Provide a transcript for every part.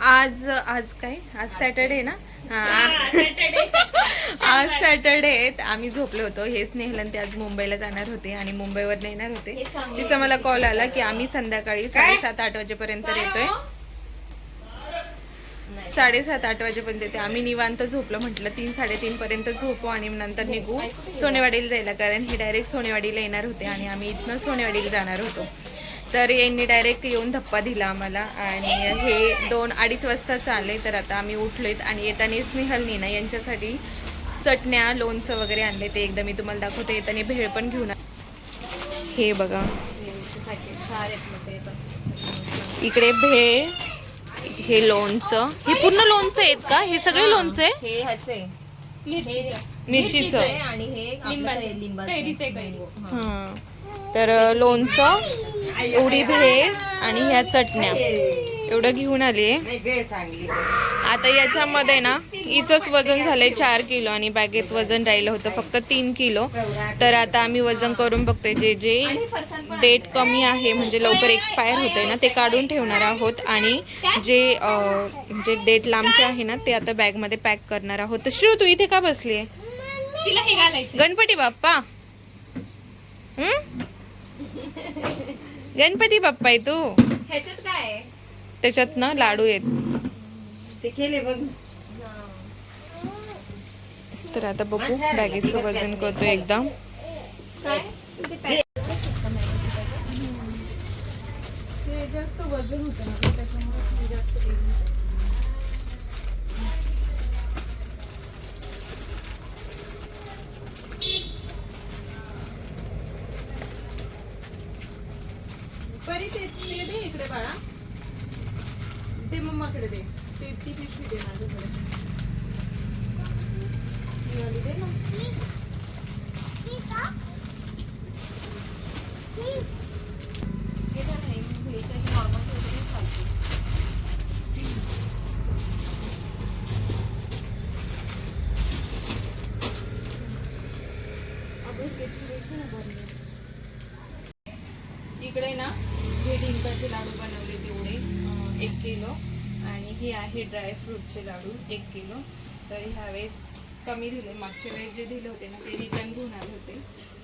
आज काय आज सॅटर्डे ना. आज सॅटर्डे आम्ही झोपलो होतो. हे स्नेहलन ते आज मुंबईला जाणार होते आणि मुंबईवर येणार होते. तिचा मला कॉल आला की आम्ही संध्याकाळी 7:30-8 वाजेपर्यंत येतोय. 7:30-8 वाजेपर्यंत येते. आम्ही निवांत झोपलो. म्हटलं 3-3:30 पर्यंत झोपू आणि नंतर निघू सोनेवाडीला जायला, कारण हे डायरेक्ट सोनेवाडीला येणार होते आणि आम्ही इथनं सोनेवाडीला जाणार होतो. तर यांनी डायरेक्ट येऊन धप्पा दिला आम्हाला आणि हे 2-2:30 वाजताच आले. तर आता आम्ही उठलोत आणि येताना स्नेहलनी ना यांच्यासाठी चटण्या लोणचं वगैरे आणले. ते एकदा मी तुम्हाला दाखवते. येताना भेळ पण घेऊन हे बघा, इकडे भेळ, हे लोणचं, हे पूर्ण लोणचं आहेत का? हे सगळे लोणचं आहे? मिरचीचं आणि हे लिंबाचं. हां, तर लोणचं, एवढी भेळ आणि ह्या चटण्या एवढं घेऊन आले. आता याच्यामध्ये ना हिचंच वजन झालंय 4 किलो आणि बॅगेत वजन राहिलं होतं फक्त 3 किलो. तर आता आम्ही वजन करून बघतोय. जे जे डेट कमी आहे म्हणजे लवकर एक्सपायर होते ना ते काढून ठेवणार आहोत आणि जे डेट लांबचे आहे ना ते आता बॅगमध्ये पॅक करणार आहोत. तर श्री, तू इथे का बसली आहे? तिला हे घालायचं. गणपती बाप्पा, गणपती बाप्पा आहे तू. ह्याच्यात काय आहे? त्याच्यात ना लाडू आहेत ते केले बघ. तर आता बघू बॅगेचं वजन करतो एकदम. काय जास्त वजन होतं ना त्याच्यामुळे जास्त ते दे इकडे बाळा, ते मम्माकडे दे. ती पिशवी दे माझ्याकडे. दे ना. इकडे ना हे डिंकाचे लाडू बनवले तेवढे 1 किलो आणि हे आहे ड्रायफ्रूटचे लाडू 1 किलो. तर ह्यावेळेस कमी दिले. मागच्या वेळेस जे दिले होते ना ते रिटर्न घेऊन आले होते,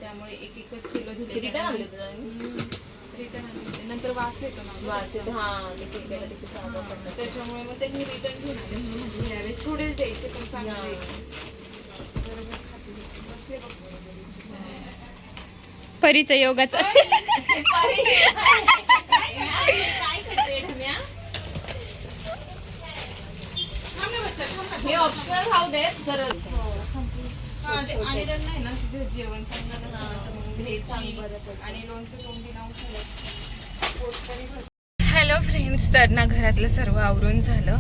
त्यामुळे 1-1च किलो दिले. रिटर्न आले होते. नंतर वास येतो ना, त्याच्यामुळे मग त्यांनी रिटर्न घेऊन आले. म्हणून ह्यावेळेस थोडेच द्यायचे पण चांगले. परीचा योगाचा हे ऑप्शनल खाऊ दे जर आणि त्यांना आहे ना जेवण चांगलं नसतं ना तर मग घ्यायची आणि लोणचं तोंडी लावून खायचं. हॅलो फ्रेंड्स, तर ना घरातलं सर्व आवरून झालं.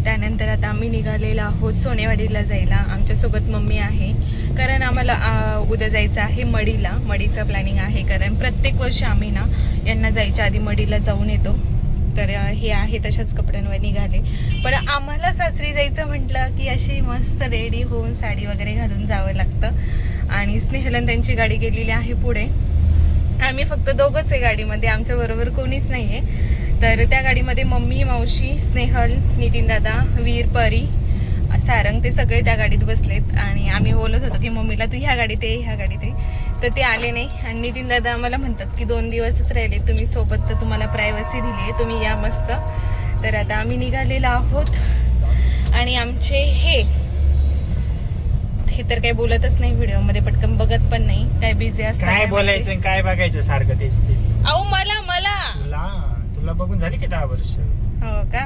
त्यानंतर आता आम्ही निघालेलो आहोत सोनेवाडीला जायला. आमच्यासोबत मम्मी आहे कारण आम्हाला उद्या जायचं आहे मडीला. मडीचं प्लॅनिंग आहे कारण प्रत्येक वर्षी आम्ही ना यांना जायच्या आधी मडीला जाऊन येतो. तर हे आहे तशाच कपड्यांवर निघाले. पण आम्हाला सासरी जायचं म्हटलं की अशी मस्त रेडी होऊन साडी वगैरे घालून जावं लागतं. आणि स्नेहलन त्यांची गाडी गेलेली आहे पुढे. आम्ही फक्त दोघंच आहे गाडीमध्ये, आमच्याबरोबर कोणीच नाही आहे. तर त्या गाडीमध्ये मम्मी, मावशी, स्नेहल, नितीन दादा, वीर, परी, सारंग ते सगळे त्या गाडीत बसलेत. आणि आम्ही बोलत होतो की मम्मीला तू ह्या गाडीत ये, ह्या गाडीत ये. तर ते आले नाही. आणि नितीन दादा आम्हाला म्हणतात की 2 दिवसच राहिले तुम्ही सोबत, तर तुम्हाला प्रायव्हसी दिली आहे, तुम्ही या मस्त. तर आता आम्ही निघालेलो आहोत आणि आमचे हे तर काही बोलतच नाही व्हिडिओ मध्ये, पटकन बघत पण नाही, काय बिझी असतात. काय बोलायचं काय बघायचं सारखं तेच तेच. अहो मला तुला बघून झाली की 10 वर्ष. हो का,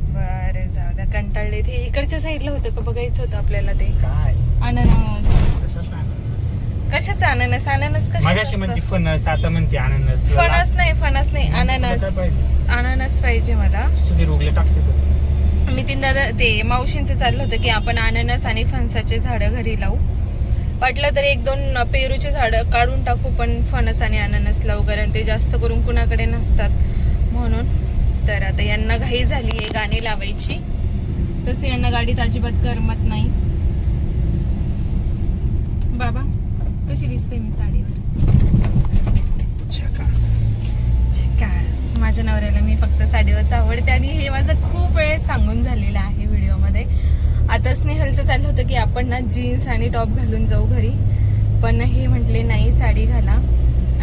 बरं जाऊ द्या. कंटाळले. ते इकडच्या साईडला होतं का बघायचं होतं आपल्याला. ते काय अननस. कशाचं अननस? अननस मगाशी म्हणते फणस, आता म्हणते अननस. फणस नाही अननस पाहिजे मला. सुधीर उगले टाकते. नितीन दादा ते मावशींचं चाललं होतं की आपण अननस आणि फणसाचे झाडं घरी लावू. वाटलं तर 1-2 पेरूचे झाडं काढून टाकू, पण फणस आणि अननस लावू कारण ते जास्त करून कुणाकडे नसतात म्हणून. तर आता यांना घाई झाली आहे गाणी लावायची, तसं यांना गाडीत अजिबात करमत नाही. बाबा कशी दिसते मी साडीवर? झकास. झकास. गाईज माझ्या नवऱ्याला मी फक्त साडीवरच आवडते आणि हे माझं खूप वेळेस सांगून झालेलं आहे व्हिडिओमध्ये. आता स्नेहलचं चाललं होतं की आपण ना जीन्स आणि टॉप घालून जाऊ घरी, पण हे म्हटले नाही साडी घाला.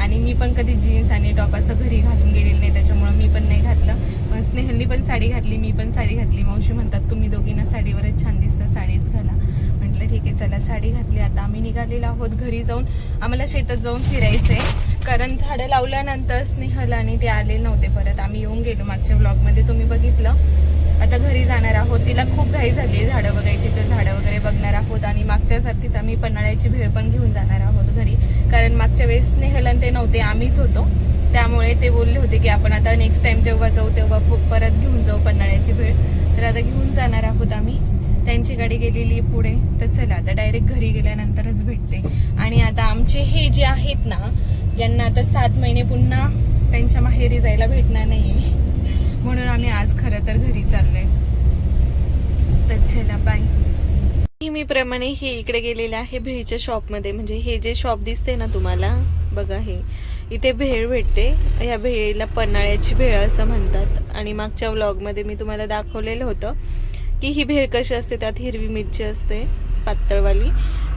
आणि मी पण कधी जीन्स आणि टॉप असं घरी घालून गेलेलं नाही, त्याच्यामुळं मी पण नाही घातलं. मग स्नेहलनी पण साडी घातली, मी पण साडी घातली. मावशी म्हणतात तुम्ही दोघींना साडीवरच छान दिसतं, साडीच घाला. म्हटलं ठीक आहे चला साडी घातली. आता आम्ही निघालेलो आहोत घरी जाऊन. आम्हाला शेतात जाऊन फिरायचंय, कारण झाडं लावल्यानंतर स्नेहल आणि ते आले नव्हते परत. आम्ही येऊन गेलो मागच्या व्लॉगमध्ये तुम्ही बघितलं. आता घरी जाणार आहोत. तिला खूप घाई झाली झाडं बघायची, तर झाडं वगैरे बघणार आहोत. आणि मागच्यासारखीच आम्ही पन्हाळ्याची भेळ पण घेऊन जाणार आहोत घरी, कारण मागच्या वेळेस स्नेहल आणि ते नव्हते, आम्हीच होतो. त्यामुळे ते बोलले होते की आपण आता नेक्स्ट टाइम जेव्हा जाऊ तेव्हा परत घेऊन जाऊ पन्हाळ्याची भेळ. तर आता घेऊन जाणार आहोत आम्ही. त्यांची गाडी गेलेली पुढे, तर चला आता डायरेक्ट घरी गेल्यानंतरच भेटते. आणि आता आमचे हे जे आहेत ना, यांना आता 7 महिने पुन्हा त्यांच्या माहेरी जायला भेटणार नाहीये, म्हणून आम्ही आज खरं तर घरी चाललोय. तर चला बाय. नेहमीप्रमाणे हे इकडे गेलेले आहे भेळच्या शॉपमध्ये. म्हणजे हे जे शॉप दिसते ना तुम्हाला बघा, हे इथे भेळ भेटते. या भेळीला पन्हाळ्याची भेळ असं म्हणतात. आणि मागच्या व्लॉगमध्ये मी तुम्हाला दाखवलेलं होतं की ही भेळ कशी असते. त्यात हिरवी मिरची असते पातळवाली,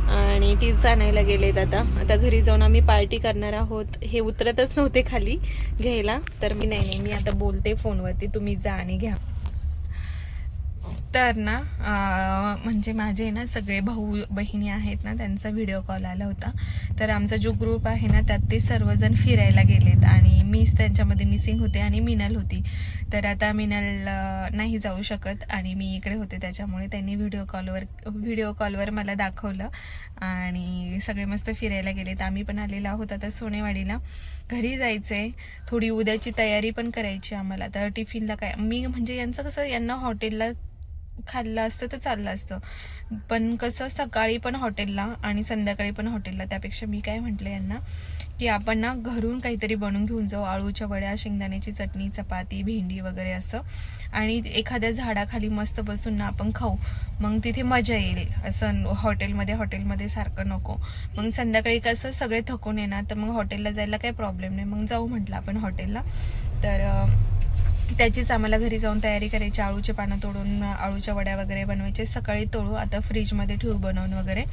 आणि तीच आणायला गेलेत. आता घरी जाऊन आम्ही पार्टी करणार आहोत. हे उतरतच नव्हते खाली घ्यायला, तर मी नाही मी आता बोलते फोनवरती, तुम्ही जा आणि घ्या. तर ना म्हणजे माझे ना सगळे भाऊ बहिणी आहेत ना, त्यांचा व्हिडिओ कॉल आला होता. तर आमचा जो ग्रुप आहे ना त्यात ते सर्वजण फिरायला गेलेत आणि मीच त्यांच्यामध्ये मिसिंग होते आणि मिनल होती. तर आता मिनल नाही जाऊ शकत आणि मी इकडे होते, त्याच्यामुळे त्यांनी व्हिडिओ कॉलवर मला दाखवलं आणि सगळे मस्त फिरायला गेलेत. आम्ही पण आलेलो आहोत आता सोनेवाडीला. घरी जायचंय, थोडी उद्याची तयारी पण करायची आम्हाला. तर टिफिनला काय मी म्हणजे यांचं कसं, यांना हॉटेलला खाल्लं असतं तर चाललं असतं, पण कसं सकाळी पण हॉटेलला आणि संध्याकाळी पण हॉटेलला. त्यापेक्षा मी काय म्हटलं यांना की आपण ना घरून काहीतरी बनवून घेऊन जाऊ, आळूच्या वड्या, शेंगदाण्याची चटणी, चपाती, भेंडी वगैरे असं, आणि एखाद्या झाडाखाली मस्त बसून ना आपण खाऊ. मग तिथे मजा येईल. असं हॉटेलमध्ये सारखं नको. मग संध्याकाळी कसं सगळे थकून येणार, तर मग हॉटेलला जायला काही प्रॉब्लेम नाही. मग जाऊ म्हटलं आपण हॉटेलला. तर त्याचीच आम्हाला घरी जाऊन तयारी करायची. आळूचे पानं तोडून आळूच्या वड्या वगैरे बनवायचे. सकाळी तोडू, आता फ्रीजमध्ये ठेवू बनवून वगैरे.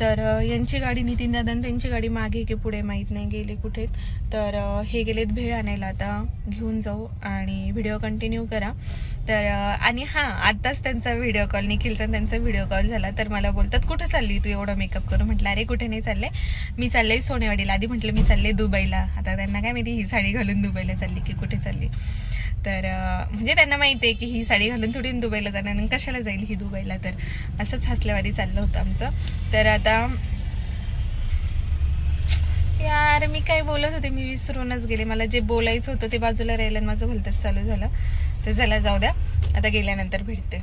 तर यांची गाडी, नितीन दादा त्यांची गाडी मागे की पुढे माहीत नाही गेली कुठे. तर हे गेलेत भेळ आणायला, आता घेऊन जाऊ आणि व्हिडिओ कंटिन्यू करा. तर आणि हां, आत्ताच त्यांचा व्हिडिओ कॉल, निखिलचा त्यांचा व्हिडिओ कॉल झाला. तर मला बोलतात कुठं चालली तू एवढा मेकअप करून. म्हटलं अरे कुठे नाही चालले, मी चालले सोनेवाडीला. आधी म्हटलं मी चालले दुबईला. आता त्यांना काय माहिती ही साडी घालून दुबईला चालली की कुठे चालली. तर म्हणजे त्यांना माहिती आहे की ही साडी घालून थोडी दुबईला जाणार आणि कशाला जाईल ही दुबईला. तर असंच हसल्यावारी चाललं होतं आमचं. तर आता यार मी काय बोलत होते मी विसरूनच गेले. मला जे बोलायचं होतं ते बाजूला राहिलं आणि माझं भलतंच चालू झालं. तर चला जाऊ द्या, आता गेल्यानंतर भेटते.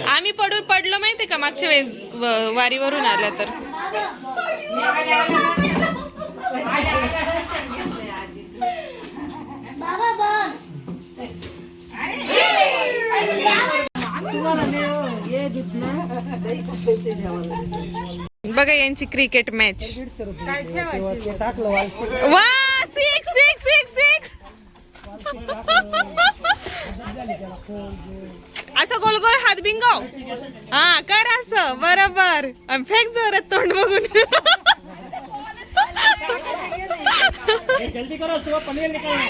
आम्ही पडलो माहितीये का मागच्या वेळेस वारीवरून आल्या तर. बघा यांची क्रिकेट मॅच. वा 6 असं गोल गोल हात बिंगो. हा कर असं बरोबर, फेक जोरात तोंड बघून. जल्दी करो, सुबह पनीर निकलना.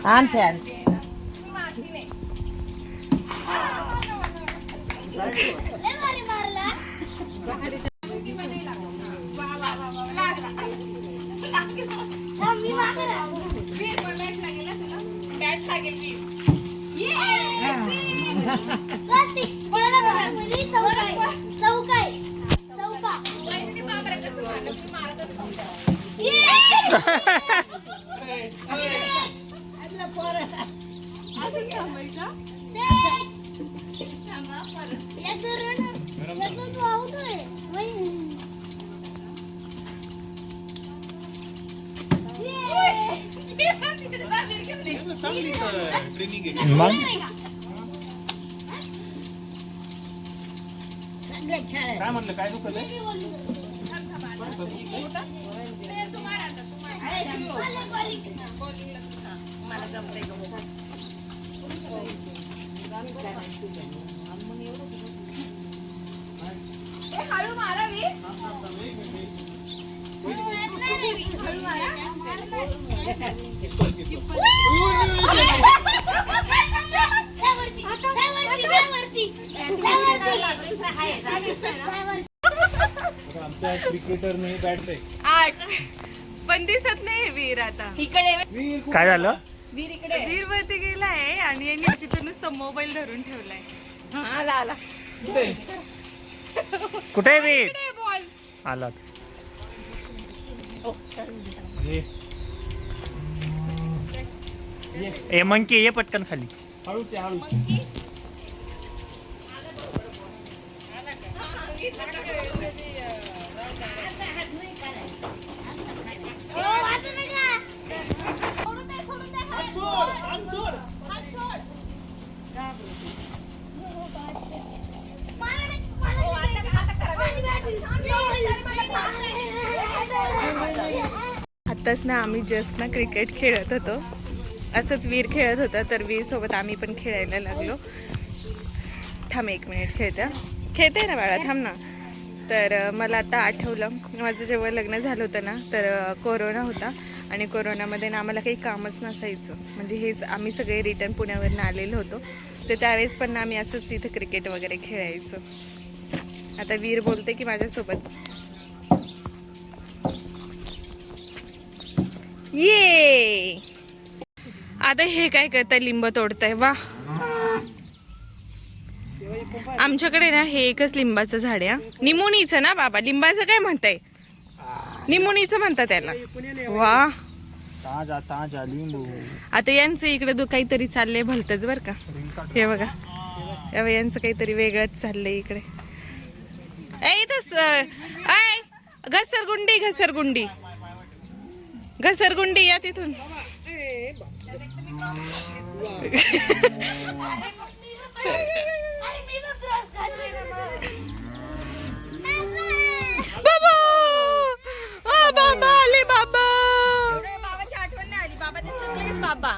आणते अजून थांबायचा. चांगली ट्रेनिंग आहे. काय म्हणलं, काय दुखत आहे? मला जमतंय गं. हळू मारावी. आमच्या क्रिकेटरने बॅट बॅग 8 पण दिसत नाही वीर आता. इकडे काय झालं? वीर इकडे. वीर वरती गेलाय आणि यांनी तिथं नुसतं मोबाईल धरून ठेवलाय. आला आला. कुठे वीर बॉल. आला? ए मंकी ये पटकन खाली. हळूच हळू. आताच ना आम्ही जस्ट ना क्रिकेट खेळत होतो. असंच वीर खेळत होता तर वीर सोबत आम्ही पण खेळायला लागलो. थांब 1 मिनिट खेळते ना बाळा, थांब ना. तर मला आता आठवलं माझं जेव्हा लग्न झालं होतं ना तर कोरोना होता आणि कोरोनामध्ये ना आम्हाला काही कामच नसायचं. म्हणजे हेच आम्ही सगळे रिटर्न पुण्यावरून आलेलो होतो. तर त्यावेळेस पण ना आम्ही असंच इथं क्रिकेट वगैरे खेळायचो. आता वीर बोलते की माझ्यासोबत ये. आता हे काय करताय, लिंब तोडताय. वा, आमच्याकडे ना हे एकच लिंबाचं झाड आहे. निमोनीचं ना बाबा, लिंबाचं काय म्हणताय? निमोनीचं म्हणतात त्याला. वा, ताजा ताजा लिंबू. आता यांचं इकडे काहीतरी चाललंय भलतच बर का. हे बघा, यांचं काहीतरी वेगळंच चाललंय इकडे. घसरगुंडी घसरगुंडी घसरगुंडी या तिथून. बाबा, बाबा आले बाबा. बाबाची आठवण नाही आली. बाबा दिसले बाबा.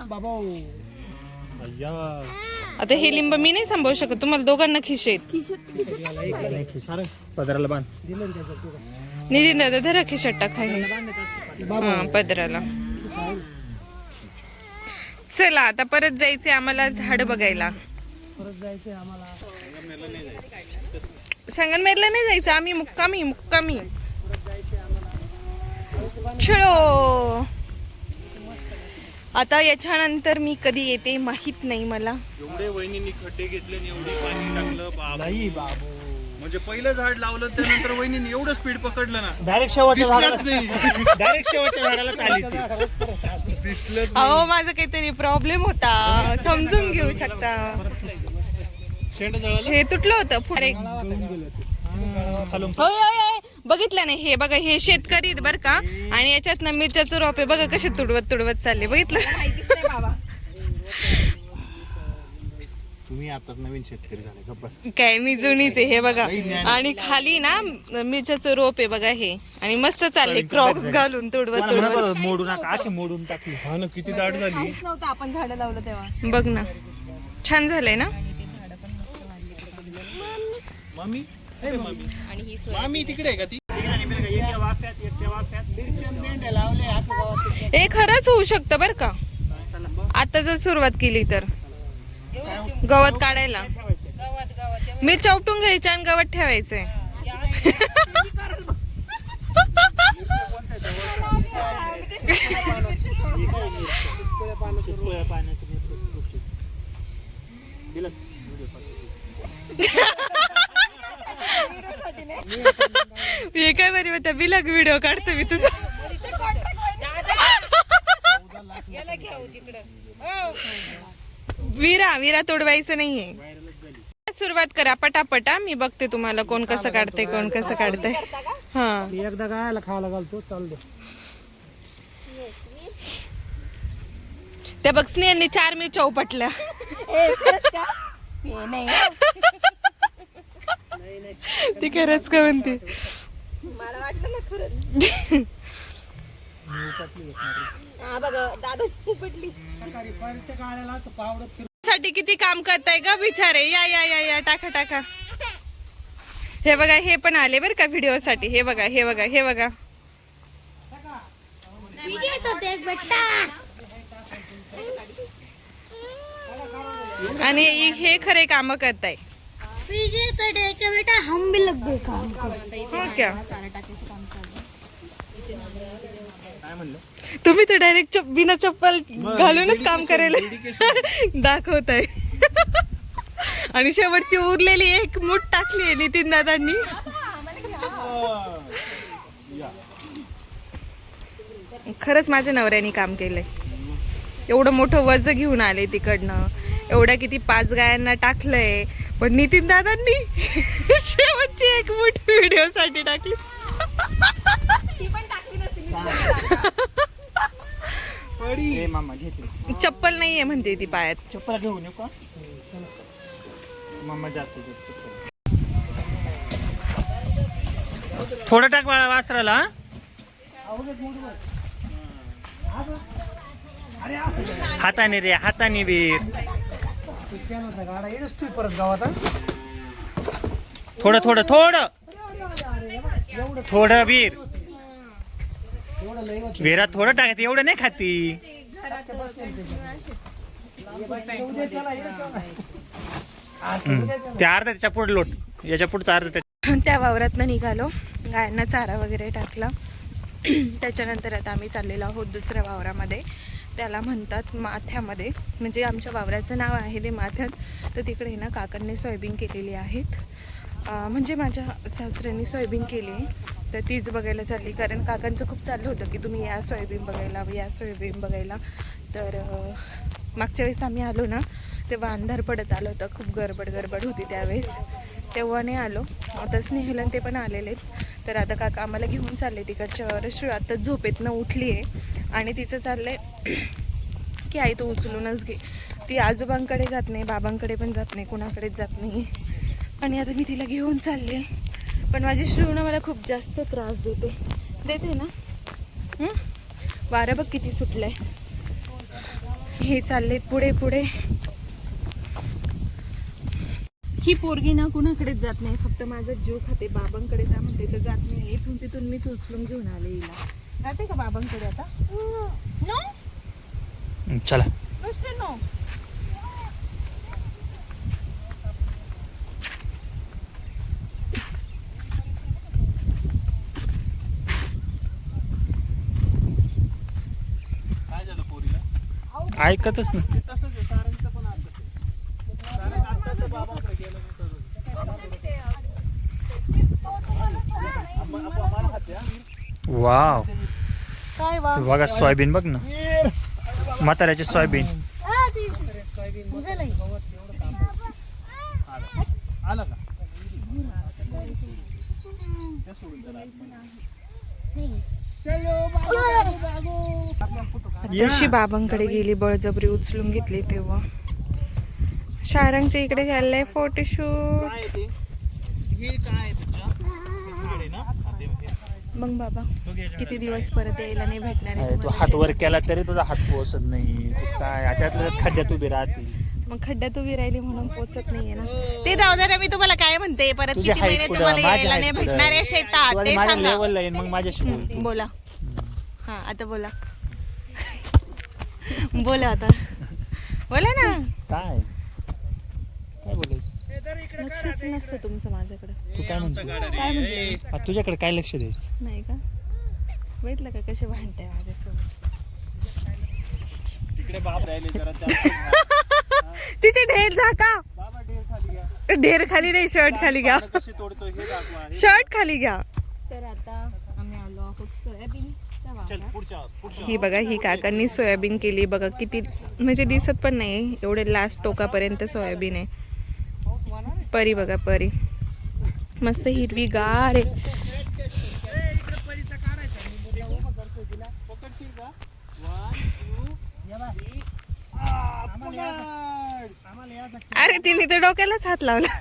आता हे लिंब मी नाही सांभाळू शकत, तुम्हाला दोघांना खिशे पदराला बांध. नितीन दादा धरा खिशात टाका हे पदराला. चला आता परत जायचंय आम्हाला झाड बघायला. संगमनेरला नाही जायचं, आम्ही मुक्कामी. चलो, आता याच्यानंतर मी कधी येते माहित नाही मला. एवढे वहिनींनी खड्डे घेतले आणि एवढी पाणी टाकलं बाबू. म्हणजे पहिलं झाड लावलं त्यानंतर वहिनींनी एवढं स्पीड पकडलं ना, डायरेक्ट शेवटच्या दिसलंच नाही. डायरेक्ट शेवटच्या झाडाला चालली. दिसलंच अहो माझा काहीतरी प्रॉब्लेम होता, समजून घेऊ शकता. शेंड जळालं. हे तुटलं होतं पुढे. होय बघितलं नाही. हे बघा, हे शेतकरी बर का, आणि याच्यात ना मिरच्याचं रोप आहे बघा कसे तुडवत चालले. बघितलं? बाबा तुम्ही आताच नवीन शेतकरी झाले का? बस काय, मी जुनीच आहे. हे बघा, आणि खाली ना मिरच्याचं रोप आहे बघा हे, आणि मस्त चालले क्रॉक्स घालून तुडवत. मोडून आखी मोडून टाकली. हा ना, किती दाट झाली. नव्हतं आपण झाडं लावलं तेव्हा. बघ ना, छान झालंय ना. मामी मामी तिकडे आहे का ती? हे खरंच होऊ शकतं बर का, आता जर सुरुवात केली तर. गवत काढायला मिरच्या उपटून घ्यायच्या आणि गवत ठेवायचंय. हे काय बरी होत्या बिलग व्हिडिओ काढतो मी तुझा. याला घेऊ तिकडं. विरा विरा तोडवायचं नाहीये. सुरुवात करा पटापटा. मी बघते तुम्हाला कोण कसं काढते कोण कसं काढतंय. हा एकदा गायला खायला घालतो चाल दे. त्या बघ स्नेहलने 4 मिरच्या उपटल्या. ती खरंच का म्हणते. मला वाटलं ना खरंच. हा बघा दादा उपटली. साठी किती काम करताय ग बिचारे. या या या या टाका टाका. हे बघा हे पण आले बरं का व्हिडिओ साठी. हे बघा हे बघा हे बघा. आणि हे खरे काम करताय. बेटा हम भी लग गए काम. हो क्या तुम्ही तर डायरेक्ट बिना चप्पल घालूनच काम करायला दाखवताय. आणि शेवटची उरलेली एक मूठ टाकली आहे नितीन दादांनी. खरंच माझ्या नवऱ्याने काम केलंय. एवढं मोठं वज घेऊन आले तिकडनं. एवढ्या किती 5 गायांना टाकलंय. पण नितीन दादांनी शेवटची एक मूठ व्हिडिओ साठी टाकली. ए मामा घेते. चप्पल नाहीये म्हणते ती पायात. चप्पल घेऊन येऊ का मामा जाते. थोडं टाक बाळा वासराला. हाताने रे हाताने वीर. थोडं थोडं थोडं थोडं वीर. विरा थोडं टाकत एवढं नाही खाती. त्या अर्धा त्याच्या पुढे लोट. याच्या पुढचा अर्धा त्या वावरातनं निघालो. गायांना चारा वगैरे टाकला. त्याच्यानंतर आता आम्ही चाललेलो आहोत दुसऱ्या वावरामध्ये. त्याला म्हणतात माथ्यामध्ये. म्हणजे आमच्या वावराचं नाव आहे ते माथ्यात. तर तिकडे ना काकांनी सोयाबीन केलेली आहेत. म्हणजे माझ्या सासऱ्यांनी सोयाबीन केली आहे. तर तीच बघायला चालली. कारण काकांचं खूप चाललं होतं की तुम्ही या सोयाबीन बघायला या सोयाबीन बघायला. तर मागच्या वेळेस आम्ही आलो ना तेव्हा अंधार पडत आलं होतं. खूप गडबड होती त्यावेळेस. तेव्हा नाही आलो. आता स्नेहलन ते पण आलेले आहेत. तर आता काका आम्हाला घेऊन चालले तिकडच्या वावरात. आता झोपेतनं उठली आहे आणि तिचं चाललंय की आई तू उचलूनच घे. ती आजोबांकडे जात नाही, बाबांकडे पण जात नाही, कुणाकडेच जात नाही. आणि आता मी तिला घेऊन चालले. पण माझी श्रीवणं मला खूप जास्त त्रास देते ना. वारं बघ किती सुटलंय. हे चाललेत पुढे पुढे. ही पोरगी ना कुणाकडेच जात नाही. फक्त माझा जीव खाते. बाबांकडे जा म्हणते तर जात नाही. इथून तिथून मीच उचलून घेऊन आले हिला. जाते का बाबांकडे आता. नो चला नुसते नो. काय झालं पोरीला. ऐकतच नाही. तसंच आहे सारंगचं पण आत्ताच आहे. सारंग आत्ताच बाबांकडे गेलं नाही तर. वाव बघा सोयाबीन बघ ना. म्हाताऱ्याचे सोयाबीन. आला का जशी बाबांकडे गेली बळजबरी उचलून घेतली तेव्हा. शारंगच्या इकडे चाललंय फोटोशूट. काय ते हे काय झाड आहे ना. मग बाबा किती दिवस परत यायला नाही भेटणार आहे तू हात वर केला तरी तुझा हात पोचत नाही. तू काय त्यातल्या खड्ड्यात उभी राहते. मग खड्ड्यात उभी राहिली म्हणून पोचत नाहीये ना. ते जाऊ दे. मी तुम्हाला काय म्हणते परत तुझ्या किती महिने हाईट तुम्हाला पुढं, यायला माझ्या नाही हाईट भेटणार आहे शेतात ते माझ्या सांगा. लेवलला येईन मग माझ्याशी बोल. बोला. हा आता बोला. बोला आता. बोला ना. काय काय बोलायचं. लक्षच नसतं तुमचं माझ्याकडे. तू काय म्हणतो. काय म्हणते. आता तुझ्याकडे काय लक्ष द्यायचं. नाही का. बघितलं का कसे भांडताय माझ्यासोबत. तिकडे बाप राहिले जरा. तिचे ढेर झाका. बाबा ढेर खाली घ्या. ढेर खाली नाही शर्ट खाली घ्या. कशी तोडतो हे दाखवा. शर्ट खाली घ्या. तर आता आम्ही आलो आहोत सोयाबीनच्या ही बघा ही काकांनी सोयाबीन केली बघा किती म्हणजे दिसत पण नाही एवढे लास्ट टोकापर्यंत सोयाबीन आहे. परी बघा परी मस्त हिरवी गार आहे. अरे तिने तर डोक्यालाच हात लावला.